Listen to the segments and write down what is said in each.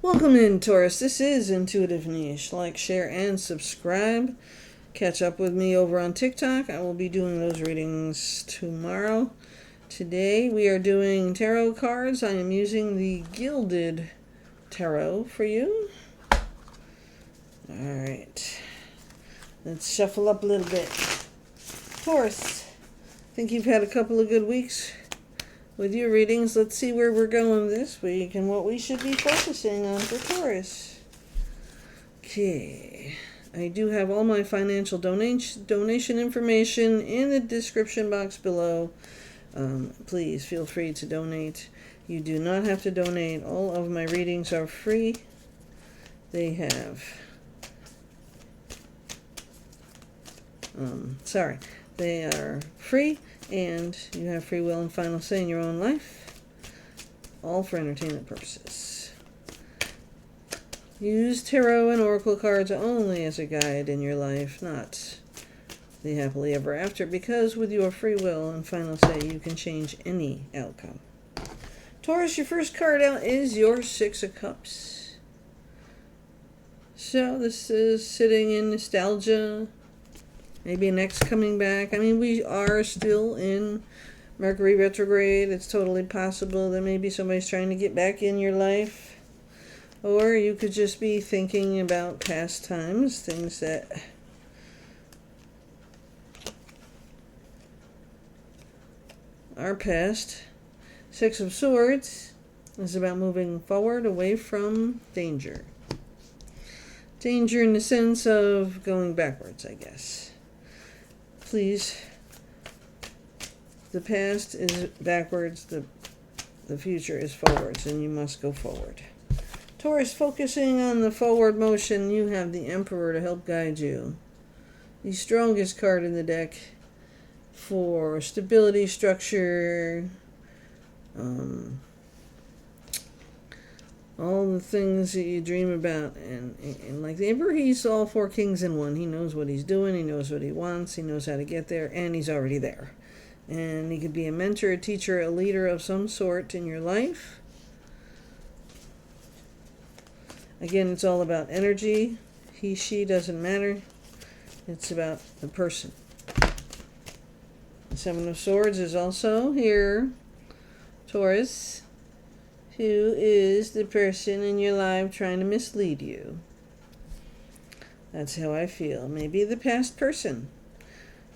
Welcome in, Taurus. This is Intuitive Niche. Like, share, and subscribe. Catch up with me over on TikTok. I will be doing those readings tomorrow. Today we are doing tarot cards. I am using the Gilded Tarot for you. Alright. Let's shuffle up a little bit. Taurus, I think you've had a couple of good weeks with your readings. Let's see where we're going this week and what we should be focusing on for Taurus. Okay. I do have all my financial donation information in the description box below. Please feel free to donate. You do not have to donate. All of my readings are free. They have... They are free, and you have free will and final say in your own life. All for entertainment purposes. Use tarot and oracle cards only as a guide in your life, not the happily ever after, because with your free will and final say, you can change any outcome. Taurus, your first card out is your Six of Cups. So this is sitting in nostalgia. Maybe an ex coming back. I mean, we are still in Mercury retrograde. It's totally possible that maybe somebody's trying to get back in your life. Or you could just be thinking about past times, things that are past. Six of Swords is about moving forward away from danger. Danger in the sense of going backwards, I guess. Please, the past is backwards, the future is forwards, and you must go forward. Taurus, focusing on the forward motion, you have the Emperor to help guide you. The strongest card in the deck for stability, structure, all the things that you dream about. And like the Emperor, he's all four kings in one. He knows what he's doing, he knows what he wants, he knows how to get there, and he's already there. And he could be a mentor, a teacher, a leader of some sort in your life. Again, it's all about energy. He, she doesn't matter. It's about the person. The Seven of Swords is also here. Taurus, who is the person in your life trying to mislead you. That's how I feel. Maybe the past person.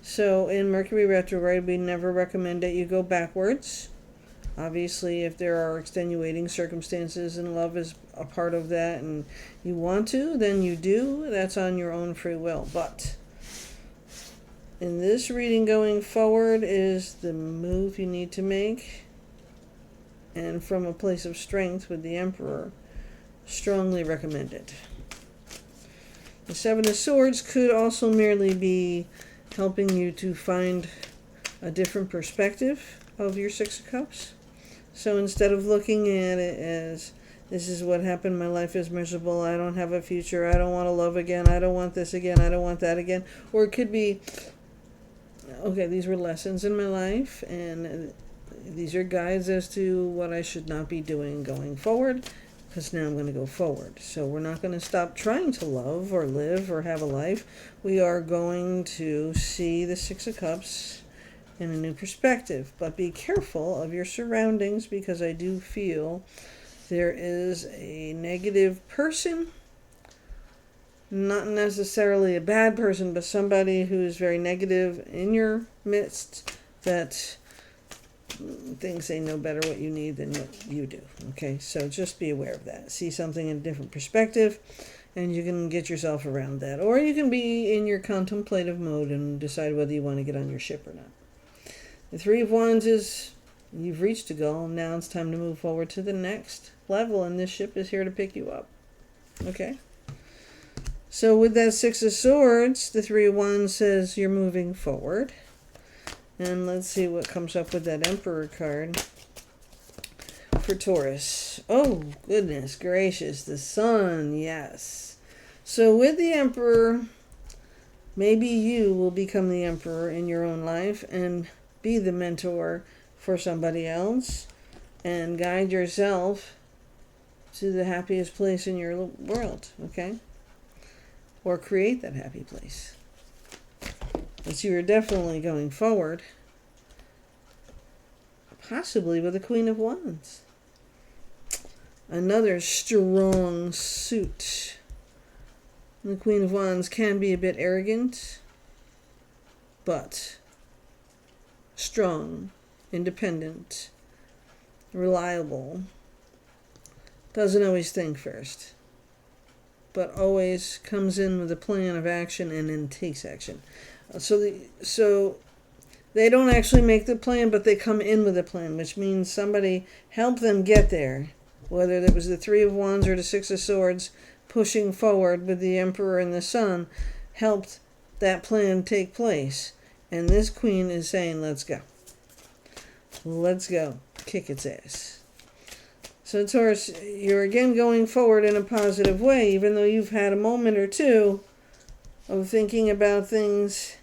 So in Mercury retrograde, we never recommend that you go backwards. Obviously, if there are extenuating circumstances and love is a part of that and you want to, then you do. That's on your own free will. But in this reading, going forward is the move you need to make. And from a place of strength with the Emperor, strongly recommended. The Seven of Swords could also merely be helping you to find a different perspective of your Six of Cups. So instead of looking at it as, this is what happened, my life is miserable, I don't have a future, I don't want to love again, I don't want this again, I don't want that again. Or it could be, okay, these were lessons in my life, and these are guides as to what I should not be doing going forward, because now I'm going to go forward. So we're not going to stop trying to love or live or have a life. We are going to see the Six of Cups in a new perspective. But be careful of your surroundings, because I do feel there is a negative person. Not necessarily a bad person, but somebody who is very negative in your midst that thinks they know better what you need than what you do. Okay, so just be aware of that. See something in a different perspective, and you can get yourself around that. Or you can be in your contemplative mode and decide whether you want to get on your ship or not. The Three of Wands is, you've reached a goal. Now it's time to move forward to the next level, and this ship is here to pick you up. Okay? So with that Six of Swords, the Three of Wands says you're moving forward. And let's see what comes up with that Emperor card for Taurus. Oh, goodness gracious. The Sun, yes. So with the Emperor, maybe you will become the Emperor in your own life and be the mentor for somebody else and guide yourself to the happiest place in your world, okay? Or create that happy place. But you are definitely going forward, possibly with the Queen of Wands. Another strong suit. The Queen of Wands can be a bit arrogant, but strong, independent, reliable. Doesn't always think first, but always comes in with a plan of action and then takes action. So they don't actually make the plan, but they come in with a plan, which means somebody helped them get there. Whether it was the Three of Wands or the Six of Swords pushing forward with the Emperor and the Sun helped that plan take place. And this Queen is saying, let's go. Let's go. Kick its ass. So Taurus, you're again going forward in a positive way, even though you've had a moment or two of thinking about things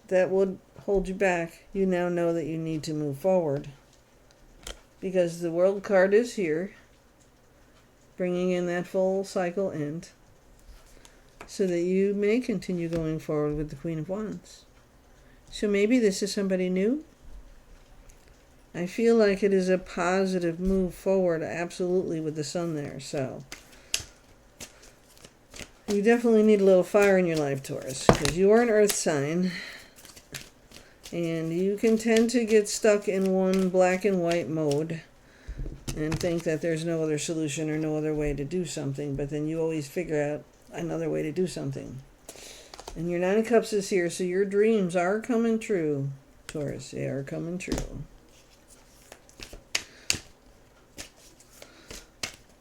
that would hold you back. You now know that you need to move forward, because the World card is here, bringing in that full cycle end, so that you may continue going forward with the Queen of Wands. So maybe this is somebody new. I feel like it is a positive move forward, absolutely, with the Sun there. So you definitely need a little fire in your life, Taurus, because you are an earth sign, and you can tend to get stuck in one black and white mode and think that there's no other solution or no other way to do something, but then you always figure out another way to do something. And your Nine of Cups is here, so your dreams are coming true, Taurus. They are coming true.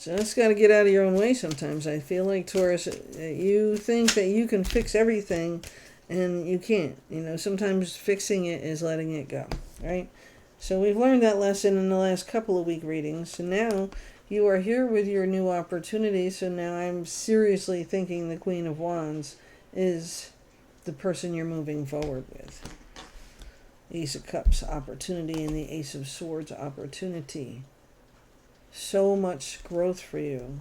Just got to get out of your own way sometimes. I feel like, Taurus, you think that you can fix everything, and you can't. You know, sometimes fixing it is letting it go, right? So we've learned that lesson in the last couple of week readings. So now you are here with your new opportunity. So now I'm seriously thinking the Queen of Wands is the person you're moving forward with. Ace of Cups, opportunity, and the Ace of Swords, opportunity. So much growth for you.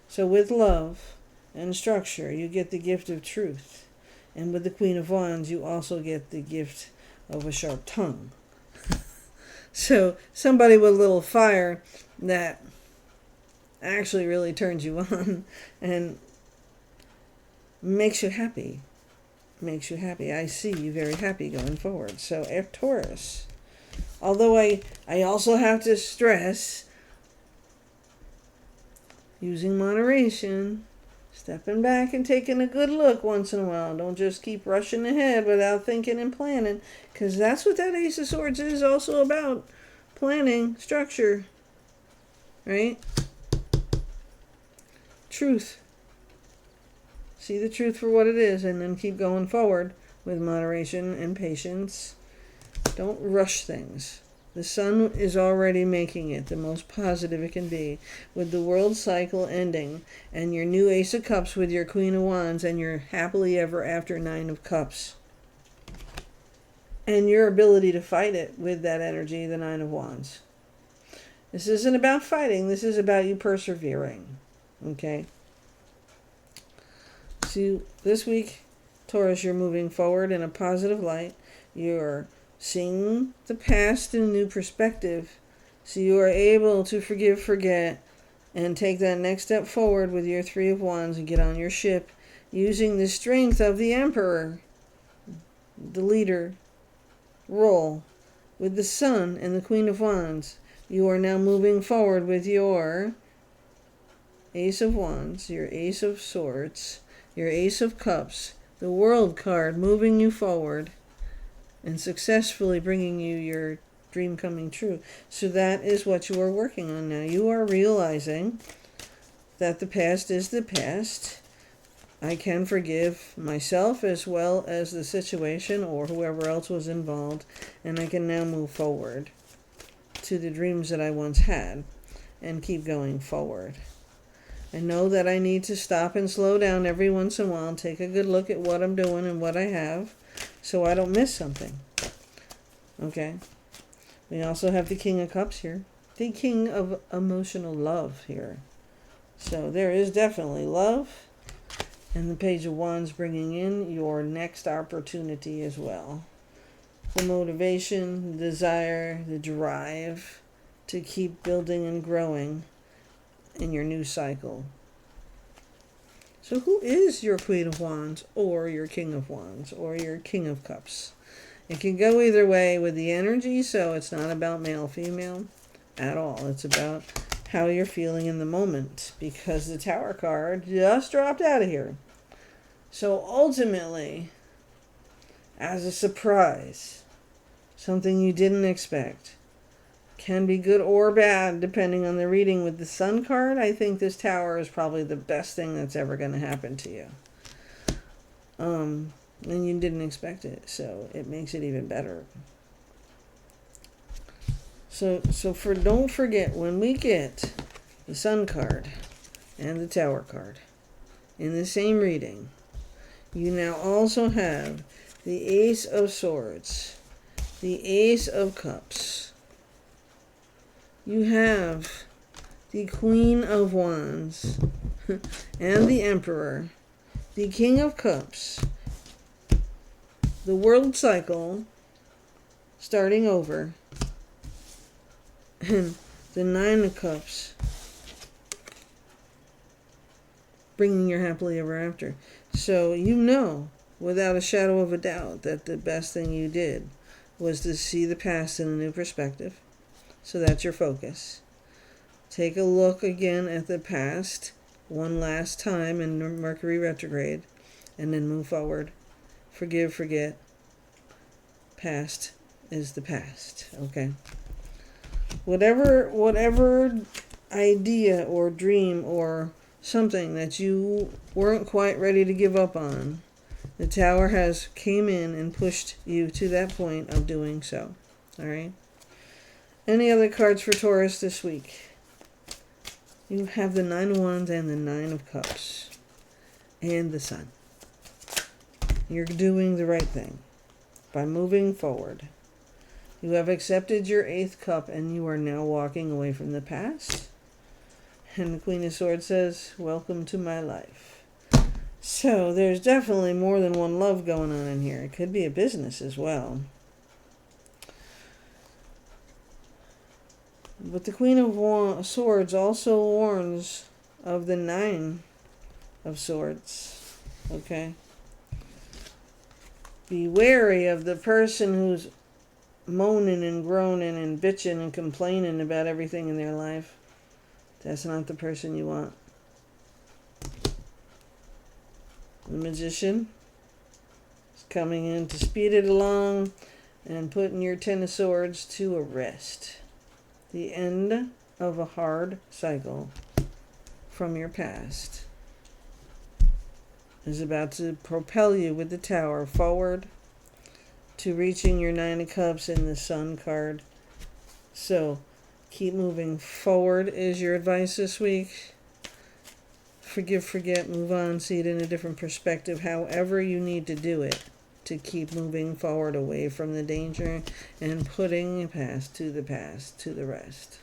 So with love and structure, you get the gift of truth. And with the Queen of Wands, you also get the gift of a sharp tongue. So somebody with a little fire that actually really turns you on and makes you happy. Makes you happy. I see you very happy going forward. So Taurus, although I also have to stress using moderation, stepping back and taking a good look once in a while. Don't just keep rushing ahead without thinking and planning, because that's what that Ace of Swords is also about. Planning, structure, right? Truth. See the truth for what it is, and then keep going forward with moderation and patience. Don't rush things. The Sun is already making it the most positive it can be, with the world cycle ending, and your new Ace of Cups with your Queen of Wands, and your happily ever after Nine of Cups. And your ability to fight it with that energy, the Nine of Wands. This isn't about fighting. This is about you persevering. Okay? So this week, Taurus, you're moving forward in a positive light. You're seeing the past in a new perspective, so you are able to forgive, forget, and take that next step forward with your Three of Wands and get on your ship using the strength of the Emperor, the leader role, with the Sun and the Queen of Wands. You are now moving forward with your Ace of Wands, your Ace of Swords, your Ace of Cups, the World card moving you forward and successfully bringing you your dream coming true. So that is what you are working on now. You are realizing that the past is the past. I can forgive myself as well as the situation or whoever else was involved, and I can now move forward to the dreams that I once had and keep going forward. I know that I need to stop and slow down every once in a while and take a good look at what I'm doing and what I have, so I don't miss something. Okay? We also have the King of Cups here. the King of Emotional Love here. So there is definitely love. And the Page of Wands bringing in your next opportunity as well. The motivation, the desire, the drive to keep building and growing in your new cycle. So who is your Queen of Wands or your King of Wands or your King of Cups? It can go either way with the energy, so it's not about male, female at all. It's about how you're feeling in the moment, because the Tower card just dropped out of here. So ultimately, as a surprise, something you didn't expect, can be good or bad depending on the reading. With the Sun card, I think this Tower is probably the best thing that's ever going to happen to you. And you didn't expect it, so it makes it even better. So don't forget, when we get the Sun card and the Tower card in the same reading, you now also have the Ace of Swords, the Ace of Cups. You have the Queen of Wands and the Emperor, the King of Cups, the World Cycle starting over, and the Nine of Cups bringing your happily ever after. So you know, without a shadow of a doubt, that the best thing you did was to see the past in a new perspective. So that's your focus. Take a look again at the past one last time in Mercury retrograde, and then move forward. Forgive, forget. Past is the past, okay? Whatever idea or dream or something that you weren't quite ready to give up on, the Tower has came in and pushed you to that point of doing so. All right? Any other cards for Taurus this week? You have the Nine of Wands and the Nine of Cups and the Sun. You're doing the right thing by moving forward. You have accepted your 8th cup, and you are now walking away from the past. And the Queen of Swords says, welcome to my life. So there's definitely more than one love going on in here. It could be a business as well. But the Queen of Swords also warns of the Nine of Swords. Okay? Be wary of the person who's moaning and groaning and bitching and complaining about everything in their life. That's not the person you want. The Magician is coming in to speed it along and putting your Ten of Swords to a rest. The end of a hard cycle from your past is about to propel you with the Tower forward to reaching your Nine of Cups and the Sun card. So keep moving forward is your advice this week. Forgive, forget, move on, see it in a different perspective, however you need to do it to keep moving forward away from the danger and putting the past, to the rest.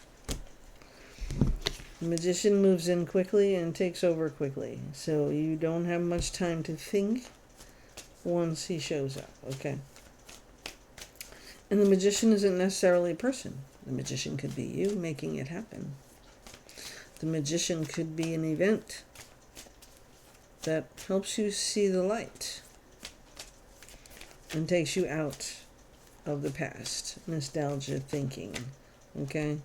The Magician moves in quickly and takes over quickly, so you don't have much time to think once he shows up, okay? And the Magician isn't necessarily a person. The Magician could be you making it happen. The Magician could be an event that helps you see the light and takes you out of the past, nostalgia thinking, okay?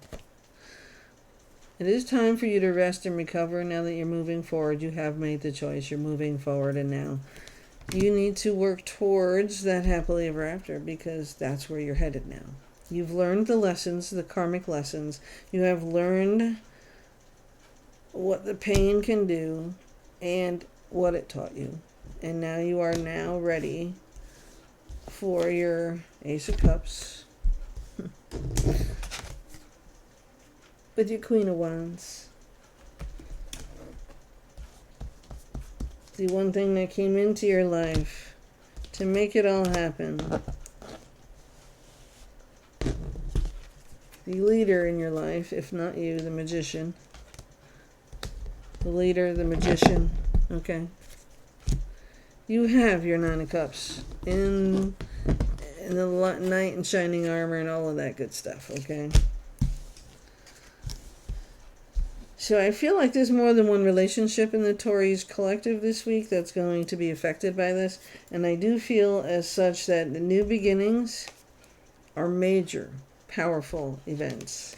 It is time for you to rest and recover now that you're moving forward. You have made the choice. You're moving forward, and now you need to work towards that happily ever after, because that's where you're headed now. You've learned the lessons, the karmic lessons. You have learned what the pain can do and what it taught you. And now you are now ready for your Ace of Cups with your Queen of Wands. The one thing that came into your life to make it all happen the leader in your life, if not you, the magician. The leader, the magician, okay? You have your Nine of Cups in the knight in shining armor and all of that good stuff, okay? So I feel like there's more than one relationship in the Taurus collective this week that's going to be affected by this. And I do feel as such that the new beginnings are major, powerful events.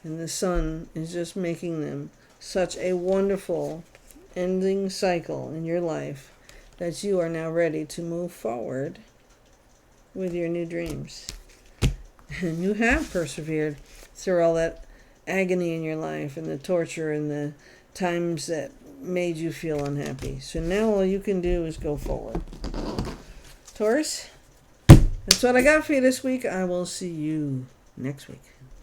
And the sun is just making them such a wonderful ending cycle in your life that you are now ready to move forward with your new dreams. And you have persevered through all that agony in your life and the torture and the times that made you feel unhappy. So now all you can do is go forward. Taurus, that's what I got for you this week. I will see you next week.